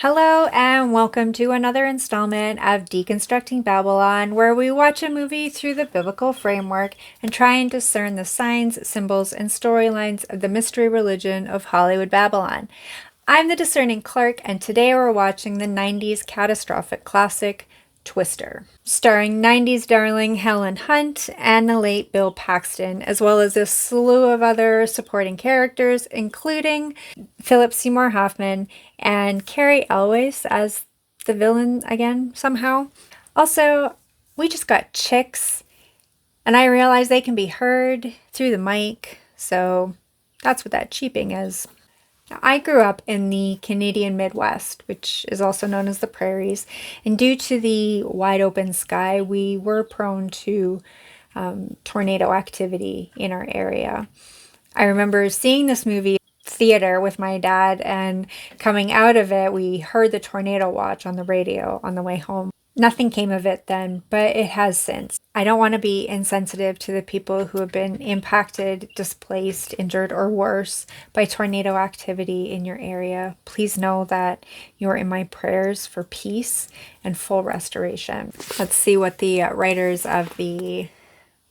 Hello and welcome to another installment of Deconstructing Babylon, where we watch a movie through the biblical framework and try and discern the signs, symbols, and storylines of the mystery religion of Hollywood Babylon. I'm the Discerning Clerk, and today we're watching the 90s catastrophic classic, Twister, starring 90s darling Helen Hunt and the late Bill Paxton, as well as a slew of other supporting characters, including Philip Seymour Hoffman and Carrie Elwes as the villain again, somehow. Also, we just got chicks, and I realize they can be heard through the mic, so that's what that cheeping is. Now, I grew up in the Canadian Midwest, which is also known as the prairies, and due to the wide open sky, we were prone to tornado activity in our area. I remember seeing this movie theater with my dad, and coming out of it, we heard the tornado watch on the radio on the way home. Nothing came of it then, but it has since. I don't want to be insensitive to the people who have been impacted, displaced, injured, or worse by tornado activity in your area. Please know that you're in my prayers for peace and full restoration. Let's see what the writers of the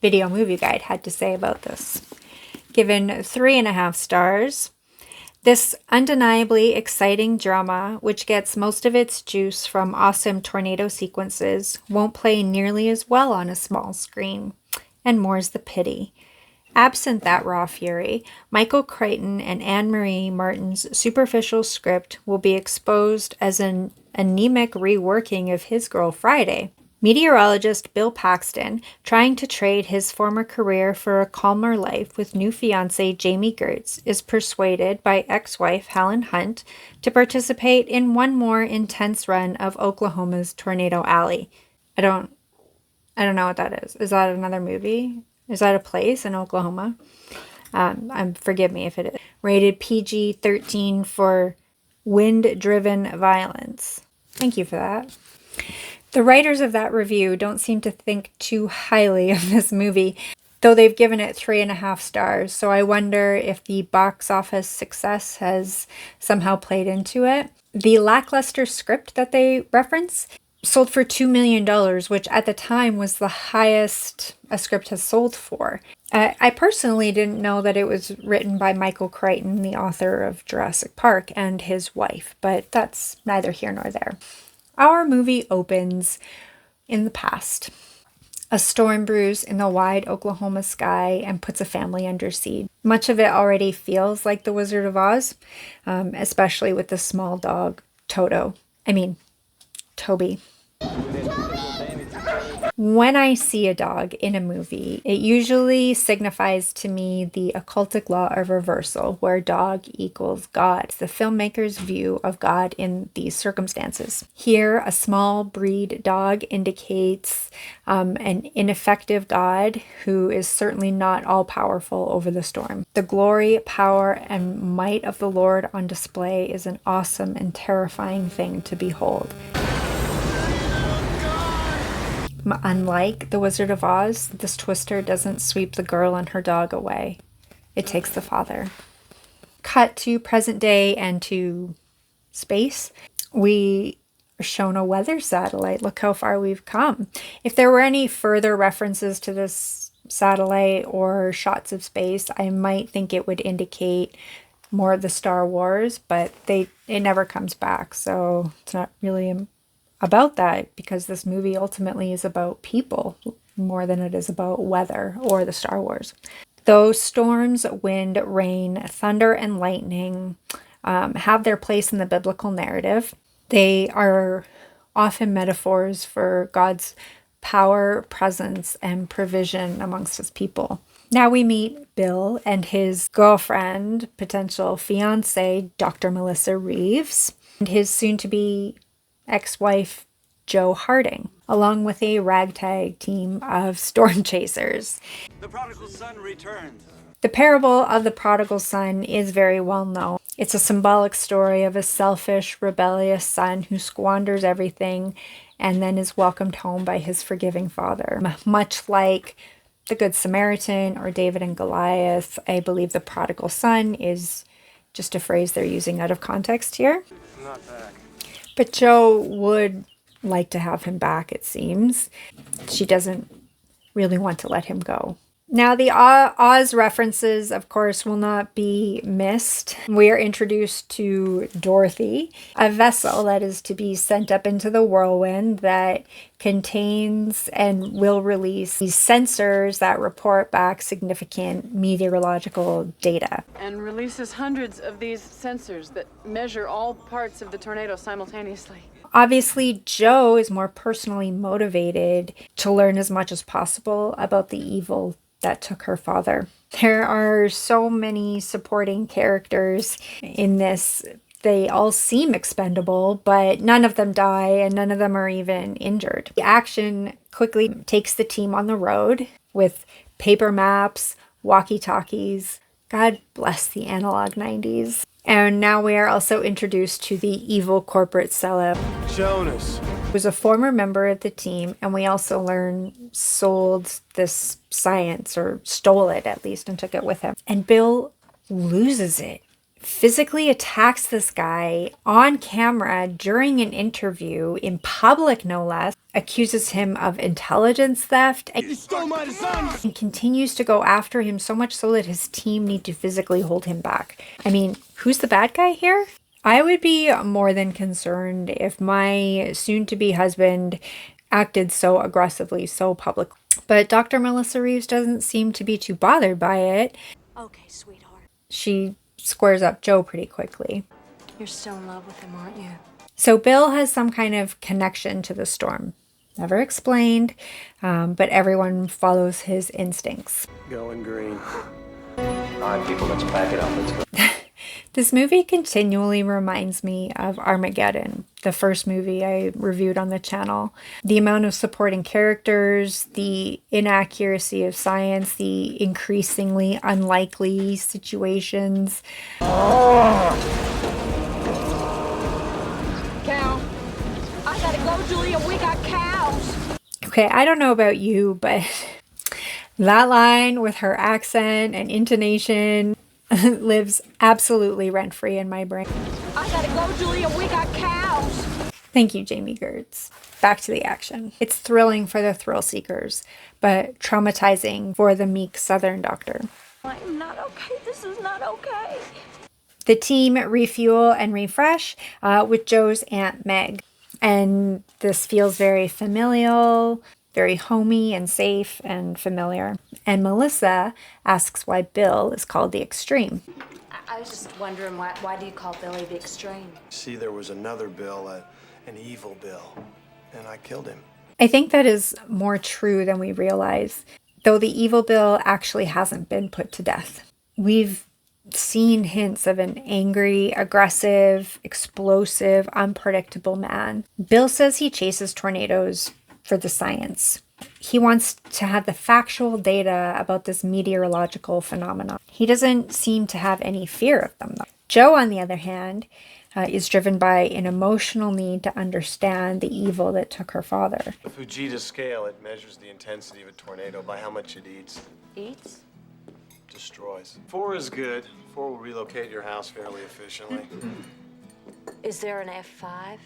video movie guide had to say about this. Given 3.5 stars. This undeniably exciting drama, which gets most of its juice from awesome tornado sequences, won't play nearly as well on a small screen. And more's the pity. Absent that raw fury, Michael Crichton and Anne-Marie Martin's superficial script will be exposed as an anemic reworking of His Girl Friday. Meteorologist Bill Paxton, trying to trade his former career for a calmer life with new fiancée Jamie Gertz, is persuaded by ex-wife Helen Hunt to participate in one more intense run of Oklahoma's Tornado Alley. I don't know what that is. Is that another movie? Is that a place in Oklahoma? Forgive me if it is. Rated PG-13 for wind-driven violence. Thank you for that. The writers of that review don't seem to think too highly of this movie, though they've given it 3.5 stars, so I wonder if the box office success has somehow played into it. The lackluster script that they reference sold for $2 million, which at the time was the highest a script has sold for. I personally didn't know that it was written by Michael Crichton, the author of Jurassic Park, and his wife, but that's neither here nor there. Our movie opens in the past. A storm brews in the wide Oklahoma sky and puts a family under siege. Much of it already feels like The Wizard of Oz, especially with the small dog, Toby. When I see a dog in a movie, it usually signifies to me the occultic law of reversal, where dog equals God. It's the filmmaker's view of God in these circumstances. Here, a small breed dog indicates an ineffective God who is certainly not all-powerful over the storm. The glory, power, and might of the Lord on display is an awesome and terrifying thing to behold. Unlike The Wizard of Oz, this Twister doesn't sweep the girl and her dog away. It takes the father. Cut to present day and to space. We are shown a weather satellite. Look how far we've come. If there were any further references to this satellite or shots of space, I might think it would indicate more of the Star Wars, but it never comes back, so it's not really about that, because this movie ultimately is about people more than it is about weather or the Star Wars. Though storms, wind, rain, thunder, and lightning have their place in the biblical narrative, they are often metaphors for God's power, presence, and provision amongst his people. Now we meet Bill and his girlfriend, potential fiancée, Dr. Melissa Reeves, and his soon-to-be ex-wife, Jo Harding, along with a ragtag team of storm chasers. The prodigal son returns. The parable of the prodigal son is very well known. It's a symbolic story of a selfish, rebellious son who squanders everything and then is welcomed home by his forgiving father. Much like the Good Samaritan or David and Goliath, I believe the prodigal son is just a phrase they're using out of context here. Not back. But Jo would like to have him back, it seems. She doesn't really want to let him go. Now, the Oz references, of course, will not be missed. We are introduced to Dorothy, a vessel that is to be sent up into the whirlwind that contains and will release these sensors that report back significant meteorological data. And releases hundreds of these sensors that measure all parts of the tornado simultaneously. Obviously, Jo is more personally motivated to learn as much as possible about the evil that took her father. There are so many supporting characters in this. They all seem expendable, but none of them die and none of them are even injured. The action quickly takes the team on the road with paper maps, walkie-talkies. God bless the analog 90s. And now we are also introduced to the evil corporate sellout. Jonas Was a former member of the team, and we also learn sold this science, or stole it at least, and took it with him. And Bill loses it. Physically attacks this guy on camera during an interview, in public no less, accuses him of intelligence theft, and continues to go after him so much so that his team need to physically hold him back. I mean, who's the bad guy here? I would be more than concerned if my soon-to-be husband acted so aggressively, so publicly. But Dr. Melissa Reeves doesn't seem to be too bothered by it. Okay, sweetheart. She squares up Jo pretty quickly. You're still in love with him, aren't you? So Bill has some kind of connection to the storm. Never explained, but everyone follows his instincts. going green. All right, people, let's pack it up. Let's go. This movie continually reminds me of Armageddon, the first movie I reviewed on the channel. The amount of supporting characters, the inaccuracy of science, the increasingly unlikely situations. Cal, I gotta go, Julia. We got cows. Okay, I don't know about you, but that line with her accent and intonation lives absolutely rent-free in my brain. I gotta go, Julia. We got cows. Thank you, Jamie Gertz. Back to the action. It's thrilling for the thrill seekers, but traumatizing for the meek Southern doctor. I'm not okay. This is not okay. The team refuel and refresh with Jo's Aunt Meg. And this feels very familial, very homey and safe and familiar. And Melissa asks why Bill is called the Extreme. I was just wondering, why do you call Billy the Extreme? See, there was another Bill, an evil Bill, and I killed him. I think that is more true than we realize, though the evil Bill actually hasn't been put to death. We've seen hints of an angry, aggressive, explosive, unpredictable man. Bill says he chases tornadoes for the science. He wants to have the factual data about this meteorological phenomenon. He doesn't seem to have any fear of them, though. Jo, on the other hand, is driven by an emotional need to understand the evil that took her father. The Fujita scale, it measures the intensity of a tornado by how much it eats. Eats? Destroys. 4 is good. 4 will relocate your house fairly efficiently. Is there an F5?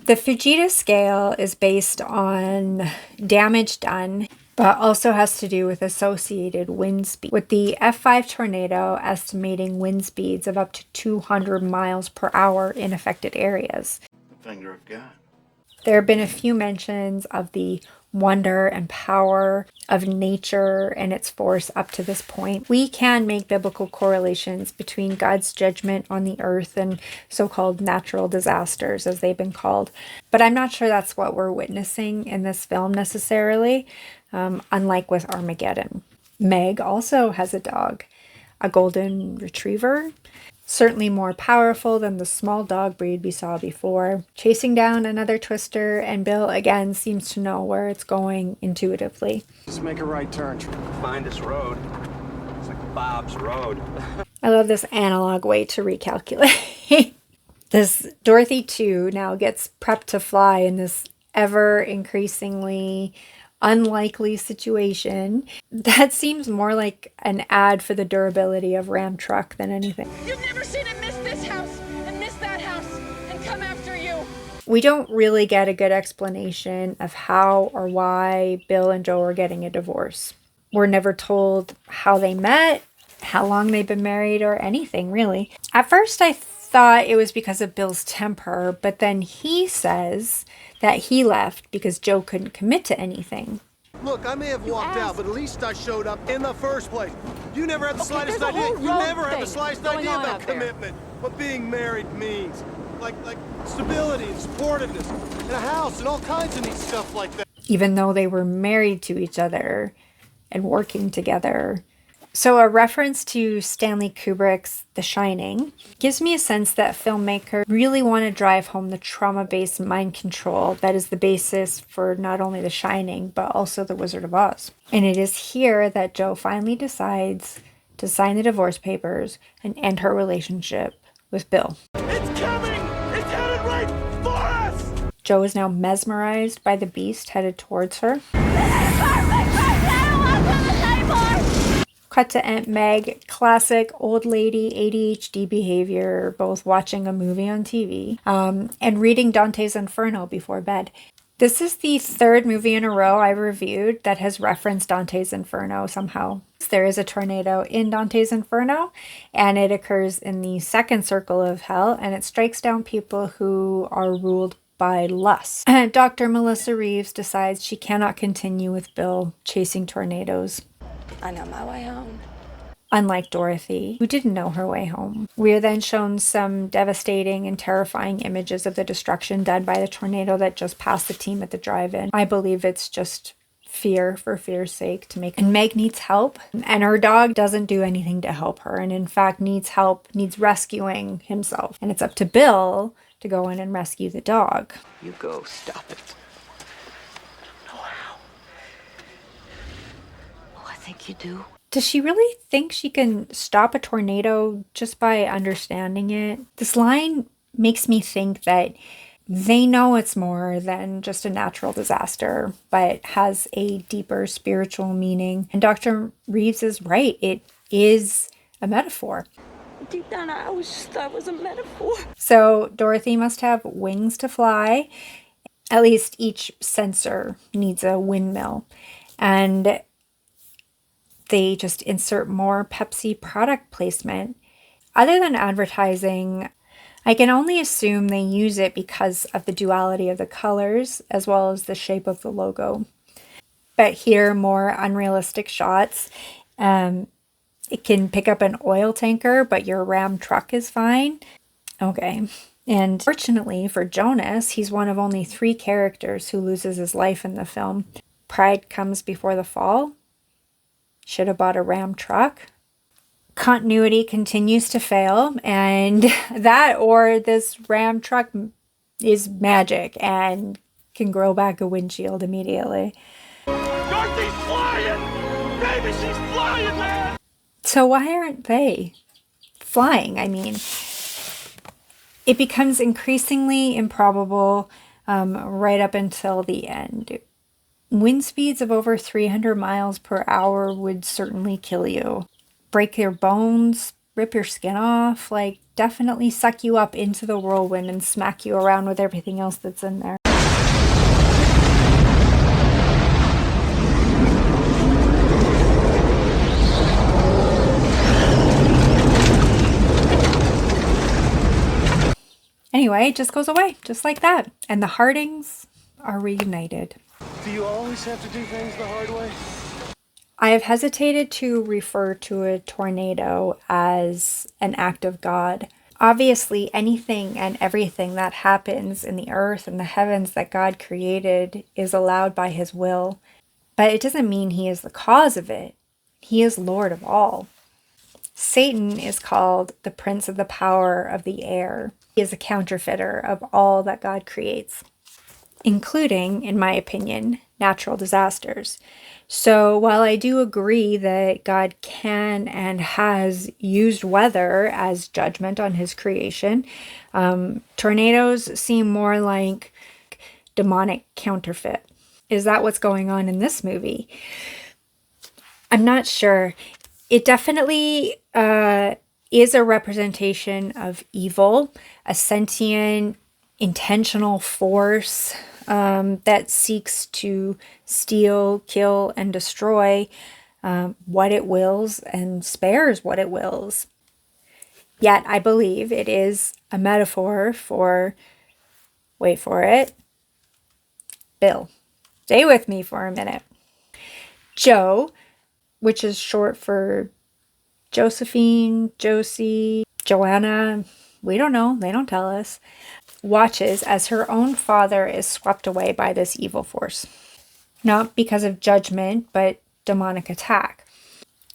The Fujita scale is based on damage done, but also has to do with associated wind speed, with the F5 tornado estimating wind speeds of up to 200 miles per hour in affected areas. Finger of God. There have been a few mentions of the wonder and power of nature and its force up to this point. We can make biblical correlations between God's judgment on the earth and so-called natural disasters, as they've been called. But I'm not sure that's what we're witnessing in this film necessarily, unlike with Armageddon. Meg also has a dog, a golden retriever. Certainly more powerful than the small dog breed we saw before, chasing down another twister, and Bill again seems to know where it's going intuitively. Just make a right turn. Find this road. It's like Bob's Road. I love this analog way to recalculate. This Dorothy 2 now gets prepped to fly in this ever increasingly unlikely situation. That seems more like an ad for the durability of Ram truck than anything. You've never seen him miss this house and miss that house and come after you. We don't really get a good explanation of how or why Bill and Joe are getting a divorce. We're never told how they met, how long they've been married, or anything really. At first I thought it was because of Bill's temper, but then he says that he left because Joe couldn't commit to anything. Look, I may have walked out, but at least I showed up in the first place. You never had the slightest there's a idea. whole You road never had the thing slightest going idea on about out there. commitment. What being married means. Like stability and supportiveness. And a house and all kinds of neat stuff like that. Even though they were married to each other and working together. So a reference to Stanley Kubrick's The Shining gives me a sense that filmmakers really want to drive home the trauma-based mind control that is the basis for not only The Shining, but also The Wizard of Oz. And it is here that Joe finally decides to sign the divorce papers and end her relationship with Bill. It's coming! It's headed right for us! Joe is now mesmerized by the beast headed towards her. Cut to Aunt Meg, classic old lady ADHD behavior, both watching a movie on TV and reading Dante's Inferno before bed. This is the third movie in a row I reviewed that has referenced Dante's Inferno somehow. There is a tornado in Dante's Inferno, and it occurs in the second circle of hell, and it strikes down people who are ruled by lust. Dr. Melissa Reeves decides she cannot continue with Bill chasing tornadoes. I know my way home. Unlike Dorothy, who didn't know her way home. We are then shown some devastating and terrifying images of the destruction done by the tornado that just passed the team at the drive-in. I believe it's just fear for fear's sake to make. And Meg needs help, and her dog doesn't do anything to help her, and in fact needs rescuing himself. And it's up to Bill to go in and rescue the dog. You go, stop it. Oh, I think you do. Does she really think she can stop a tornado just by understanding it? This line makes me think that they know it's more than just a natural disaster, but has a deeper spiritual meaning. And Dr. Reeves is right. It is a metaphor. Deep down, I always just thought it was a metaphor. So Dorothy must have wings to fly. At least each sensor needs a windmill. And they just insert more Pepsi product placement. Other than advertising, I can only assume they use it because of the duality of the colors as well as the shape of the logo. But here, more unrealistic shots. It can pick up an oil tanker, but your Ram truck is fine. Okay. And fortunately for Jonas, he's one of only 3 characters who loses his life in the film. Pride comes before the fall. Should have bought a Ram truck. Continuity continues to fail, and that or this Ram truck is magic and can grow back a windshield immediately. Dorothy's flying! Baby, she's flying, man! So why aren't they flying? I mean, it becomes increasingly improbable right up until the end. Wind speeds of over 300 miles per hour would certainly kill you. Break your bones, rip your skin off, like definitely suck you up into the whirlwind and smack you around with everything else that's in there. Anyway, it just goes away, just like that. And the Hardings are reunited. Do you always have to do things the hard way? I have hesitated to refer to a tornado as an act of God. Obviously, anything and everything that happens in the earth and the heavens that God created is allowed by His will. But it doesn't mean He is the cause of it. He is Lord of all. Satan is called the prince of the power of the air. He is a counterfeiter of all that God creates, including, in my opinion, natural disasters. So while I do agree that God can and has used weather as judgment on His creation, tornadoes seem more like demonic counterfeit. Is that what's going on in this movie? I'm not sure. It definitely is a representation of evil, a sentient intentional force that seeks to steal, kill, and destroy what it wills and spares what it wills. Yet I believe it is a metaphor for, wait for it, Bill. Stay with me for a minute. Joe, which is short for Josephine, Josie, Joanna, we don't know, they don't tell us, watches as her own father is swept away by this evil force. Not because of judgment, but demonic attack.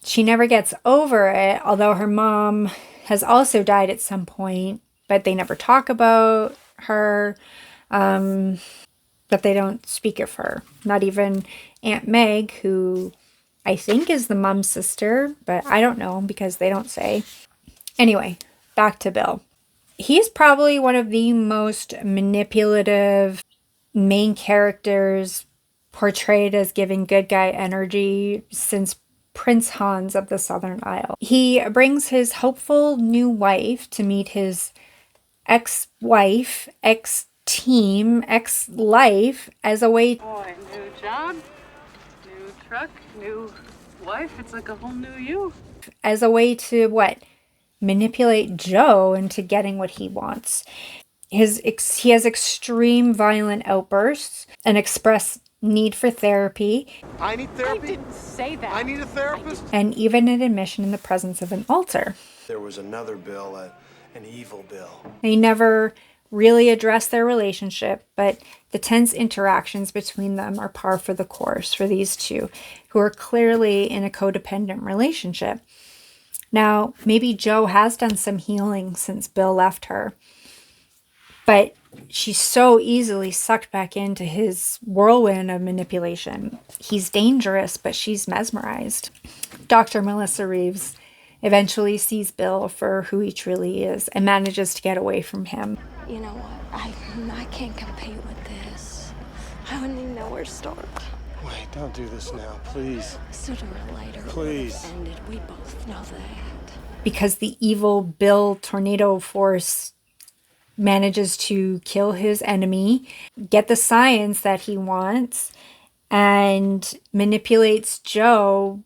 She never gets over it, although her mom has also died at some point, but they never talk about her, but they don't speak of her. Not even Aunt Meg, who I think is the mom's sister, but I don't know because they don't say. Anyway, back to Bill. He's probably one of the most manipulative main characters portrayed as giving good guy energy since Prince Hans of the Southern Isle. He brings his hopeful new wife to meet his ex-wife, ex-team, ex-life as a way... Boy, new job, new truck, new wife. It's like a whole new you. As a way to, what? Manipulate Joe into getting what he wants. He has extreme violent outbursts, an express need for therapy. I need therapy? I didn't say that. I need a therapist? And even an admission in the presence of an altar. There was another Bill, an evil Bill. They never really address their relationship, but the tense interactions between them are par for the course for these two, who are clearly in a codependent relationship. Now, maybe Joe has done some healing since Bill left her, but she's so easily sucked back into his whirlwind of manipulation. He's dangerous, but she's mesmerized. Dr. Melissa Reeves eventually sees Bill for who he truly is and manages to get away from him. You know what? I can't compete with this. I wouldn't even know where to start. Wait, don't do this now, please. Sooner or later, it Please. would've ended. We both know that. Because the evil Bill tornado force manages to kill his enemy, get the science that he wants, and manipulates Joe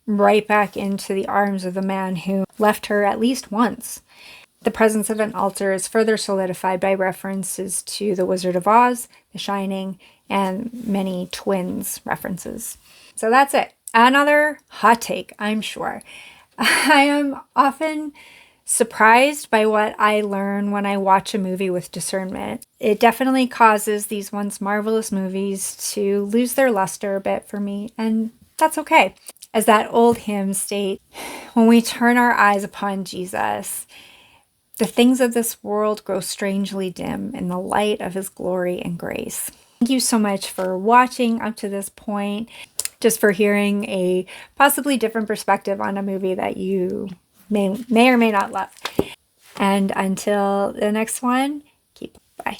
right back into the arms of the man who left her at least once. The presence of an altar is further solidified by references to The Wizard of Oz, The Shining, and many twins references. So that's it. Another hot take, I'm sure. I am often surprised by what I learn when I watch a movie with discernment. It definitely causes these once marvelous movies to lose their luster a bit for me, and that's okay. As that old hymn states, when we turn our eyes upon Jesus, the things of this world grow strangely dim in the light of his glory and grace. Thank you so much for watching up to this point, just for hearing a possibly different perspective on a movie that you may or may not love. And until the next one, bye.